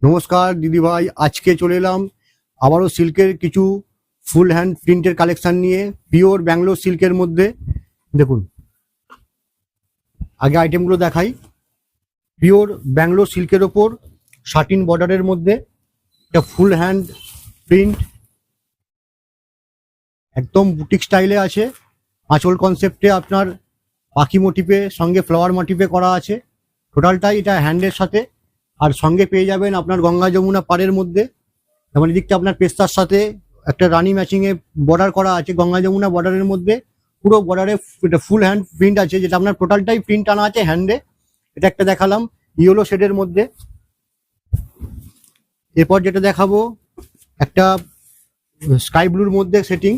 নমস্কার দিদি ভাই, আজকে চলে এলাম আবারও সিল্কের কিছু ফুল হ্যান্ড প্রিন্টের কালেকশন নিয়ে পিওর ব্যাঙ্গালোর সিল্কের মধ্যে। দেখুন, আগে আইটেমগুলো দেখাই। পিওর ব্যাঙ্গালোর সিল্কের ওপর শাটিন বর্ডারের মধ্যে একটা ফুল হ্যান্ড প্রিন্ট, একদম বুটিক স্টাইলে আছে। আঁচল কনসেপ্টে আপনার পাখি মোটিভে সঙ্গে ফ্লাওয়ার মোটিভে করা আছে। টোটালটাই এটা হ্যান্ডের সাথে, আর সঙ্গে পেয়ে যাবেন আপনার গঙ্গা যমুনা পাড়ের মধ্যে। যেমন এদিকটা আপনার পেস্তার সাথে একটা রানী ম্যাচিং এ বর্ডার করা আছে গঙ্গা যমুনা বর্ডারের মধ্যে। পুরো বর্ডারে এটা ফুল হ্যান্ড প্রিন্ট আছে, যেটা আপনার টোটালটাই প্রিন্ট আনা আছে হ্যান্ডে। এটা একটা দেখালাম ইয়েলো শেডের মধ্যে। এরপর যেটা দেখাবো একটা স্কাই ব্লুর মধ্যে সেটিং।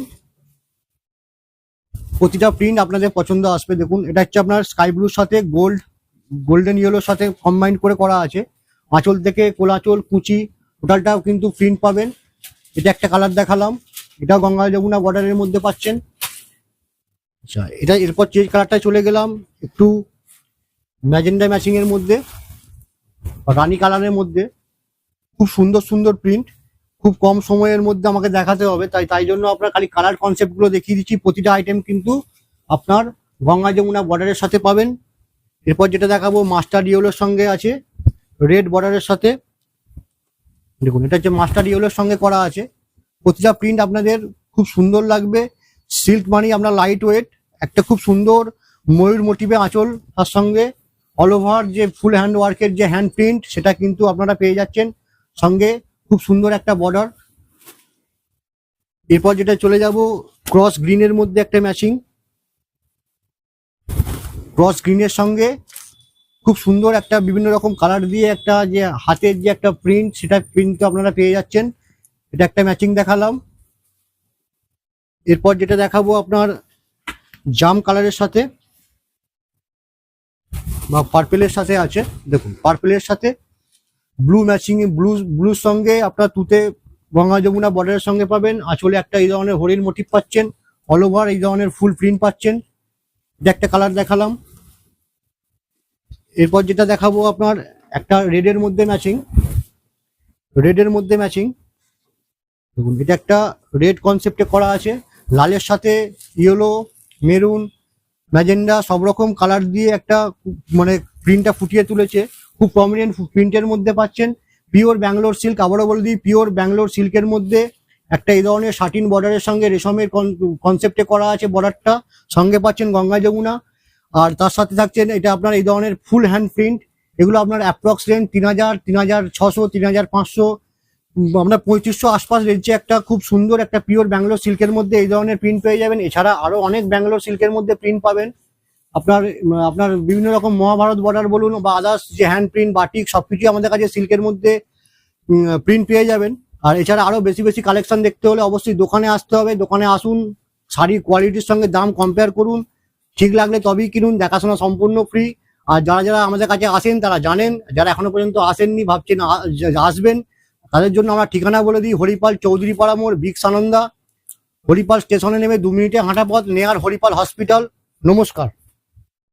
প্রতিটা প্রিন্ট আপনাদের পছন্দ আসবে। দেখুন, এটা হচ্ছে আপনার স্কাই ব্লুর সাথে গোল্ডেন ইয়েলোর সাথে কম্বাইন করে করা আছে। আঁচল থেকে কোলাচল কুচি টোটালটাও কিন্তু প্রিন্ট পাবেন। এটা একটা কালার দেখালাম, এটাও গঙ্গা যমুনা বর্ডারের মধ্যে পাচ্ছেন। আচ্ছা, এটা এরপর চেঞ্জ কালারটা চলে গেলাম একটু ম্যাজেন্ডা ম্যাচিং এর মধ্যে, রানী কালারের মধ্যে। খুব সুন্দর সুন্দর প্রিন্ট, খুব কম সময়ের মধ্যে আমাকে দেখাতে হবে, তাই জন্য আপনার খালি কালার কনসেপ্ট গুলো দেখিয়ে দিচ্ছি। প্রতিটা আইটেম কিন্তু আপনার গঙ্গা যমুনা বর্ডারের সাথে পাবেন। এরপর যেটা দেখাবো মাস্টার ইয়েলোর সঙ্গে আছে রেড বর্ডারের সাথে। দেখুন, এটা হচ্ছে মাস্টার ইয়েলোর সঙ্গে করা আছে। প্রতিটা প্রিন্ট আপনাদের খুব সুন্দর লাগবে। সিল্ক মানে আপনার লাইট ওয়েট, একটা খুব সুন্দর ময়ূর মোটিভে আঁচল, তার সঙ্গে অল ওভার যে ফুল হ্যান্ড ওয়ার্কের যে হ্যান্ড প্রিন্ট সেটা কিন্তু আপনারা পেয়ে যাচ্ছেন। সঙ্গে খুব সুন্দর একটা বর্ডার। এরপর যেটা চলে যাব ক্রস গ্রিনের মধ্যে একটা ম্যাচিং, ক্রস গ্রিনের সঙ্গে খুব সুন্দর একটা বিভিন্ন রকম কালার দিয়ে একটা যে হাতের যে একটা প্রিন্ট, সেটা প্রিন্ট আপনারা পেয়ে যাচ্ছেন। এটা একটা ম্যাচিং দেখালাম। এরপর যেটা দেখাবো আপনার জাম কালারের সাথে বা পার্পেলের সাথে আছে। দেখুন, পার্পেলের সাথে ব্লু ম্যাচিং, ব্লুর সঙ্গে আপনার তুতে গঙ্গা যমুনা বর্ডারের সঙ্গে পাবেন। আঁচলে একটা এই ধরনের হরিণ মোটিভ পাচ্ছেন, অল ওভার এই ধরনের ফুল প্রিন্ট পাচ্ছেন। এটা একটা কালার দেখালাম। এরপর যেটা দেখাবো আপনার একটা রেডের মধ্যে ম্যাচিং, দেখুন এটা একটা রেড কনসেপ্টে করা আছে। লালের সাথে ইয়েলো, মেরুন, ম্যাজেন্ডা সব রকম কালার দিয়ে একটা মানে প্রিন্টটা ফুটিয়ে তুলেছে। খুব প্রমিনেন্ট প্রিন্টের মধ্যে পাচ্ছেন। পিওর ব্যাঙ্গালোর সিল্ক, আবারও বলে দিই পিওর ব্যাঙ্গালোর সিল্কের মধ্যে একটা এই ধরনের শাটিন বর্ডারের সঙ্গে রেশমের কনসেপ্টে করা আছে বর্ডারটা। সঙ্গে পাচ্ছেন গঙ্গা যমুনা, আর তার সাথে থাকছেন এটা আপনার এই ধরনের ফুল হ্যান্ড প্রিন্ট। এগুলো আপনার অ্যাপ্রক্স রেঞ্জ 3000, 3600, 3500, আপনার 3500 আশপাশ রেঞ্জে একটা খুব সুন্দর একটা পিওর ব্যাঙ্গালোর সিল্কের মধ্যে এই ধরনের প্রিন্ট পেয়ে যাবেন। এছাড়া আরো অনেক ব্যাঙ্গালোর সিল্কের মধ্যে প্রিন্ট পাবেন। আপনার বিভিন্ন রকম মহাভারত বর্ডার বলুন বা আদার্স যে হ্যান্ড প্রিন্ট বাটিক সবকিছু আমাদের কাছে সিল্কের মধ্যে প্রিন্ট পেয়ে যাবেন। আর এছাড়া আরো বেশি বেশি কালেকশন দেখতে হলে অবশ্যই দোকানে আসতে হবে। দোকানে আসুন, শাড়ির কোয়ালিটির সঙ্গে দাম কম্পেয়ার করুন, ঠিক লাগলে তবেই কিনুন। দেখাশোনা সম্পূর্ণ ফ্রি। আর যারা যারা আমাদের কাছে আসেন তারা জানেন, যারা এখনো পর্যন্ত আসেননি ভাবছেন আসবেন, তাদের জন্য আমরা ঠিকানা বলে দিই। হরিপাল চৌধুরী পাড়া মোড়, বিগ সানন্দা। হরিপাল স্টেশনে নেমে 2 মিনিটে হাঁটা পথ, নেয়ার হরিপাল হসপিটাল। নমস্কার।